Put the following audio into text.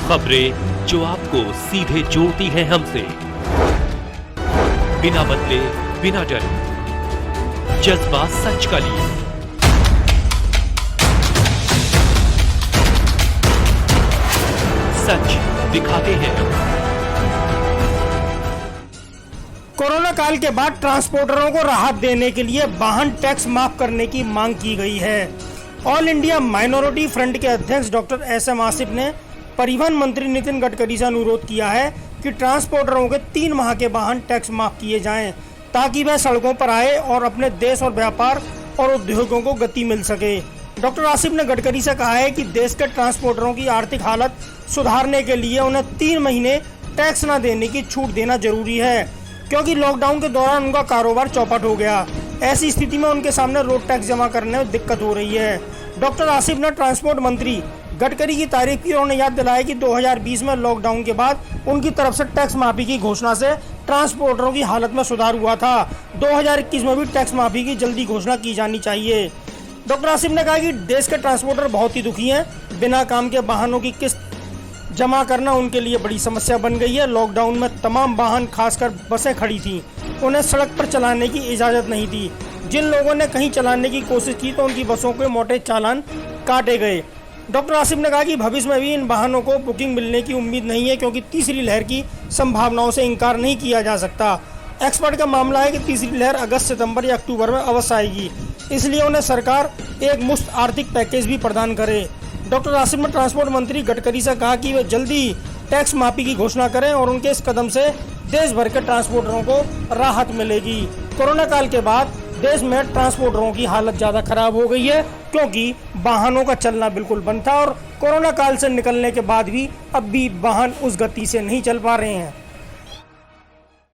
खबरें जो आपको सीधे जोड़ती हैं हमसे, बिना बदले बिना डरे, जज्बा सच का लिए। सच दिखाते हैं। कोरोना काल के बाद ट्रांसपोर्टरों को राहत देने के लिए वाहन टैक्स माफ करने की मांग की गई है। ऑल इंडिया माइनॉरिटी फ्रंट के अध्यक्ष डॉक्टर एस.एम. आसिफ ने परिवहन मंत्री नितिन गडकरी से अनुरोध किया है कि ट्रांसपोर्टरों के 3 माह के वाहन टैक्स माफ किए जाएं, ताकि वह सड़कों पर आए और अपने देश और व्यापार और उद्योगों को गति मिल सके। डॉक्टर आसिफ ने गडकरी से कहा है कि देश के ट्रांसपोर्टरों की आर्थिक हालत सुधारने के लिए उन्हें 3 महीने टैक्स न देने की छूट देना जरूरी है, क्योंकि लॉकडाउन के दौरान उनका कारोबार चौपट हो गया। ऐसी स्थिति में उनके सामने रोड टैक्स जमा करने में दिक्कत हो रही है। डॉक्टर आसिफ ने ट्रांसपोर्ट मंत्री गडकरी की तारीफ की और उन्हें याद दिलाया कि 2020 में लॉकडाउन के बाद उनकी तरफ से टैक्स माफी की घोषणा से ट्रांसपोर्टरों की हालत में सुधार हुआ था। 2021 में भी टैक्स माफी की जल्दी घोषणा की जानी चाहिए। डॉक्टर आसिफ ने कहा कि देश के ट्रांसपोर्टर बहुत ही दुखी हैं। बिना काम के वाहनों की किस्त जमा करना उनके लिए बड़ी समस्या बन गई है। लॉकडाउन में तमाम वाहन, खासकर बसें खड़ी थीं, उन्हें सड़क पर चलाने की इजाज़त नहीं थी। जिन लोगों ने कहीं चलाने की कोशिश की तो उनकी बसों के मोटे चालान काटे गए। डॉक्टर आसिफ ने कहा कि भविष्य में भी इन वाहनों को बुकिंग मिलने की उम्मीद नहीं है, क्योंकि तीसरी लहर की संभावनाओं से इनकार नहीं किया जा सकता। एक्सपर्ट का मामला है कि तीसरी लहर अगस्त, सितंबर या अक्टूबर में अवश्य आएगी, इसलिए उन्हें सरकार एक मुफ्त आर्थिक पैकेज भी प्रदान करे। डॉक्टर आसिफ ने ट्रांसपोर्ट मंत्री गडकरी से कहा कि वे जल्दी टैक्स माफी की घोषणा करें और उनके इस कदम से देश भर के ट्रांसपोर्टरों को राहत मिलेगी। कोरोना काल के बाद देश में ट्रांसपोर्टरों की हालत ज़्यादा खराब हो गई है, क्योंकि वाहनों का चलना बिल्कुल बंद था और कोरोना काल से निकलने के बाद भी अब भी वाहन उस गति से नहीं चल पा रहे हैं।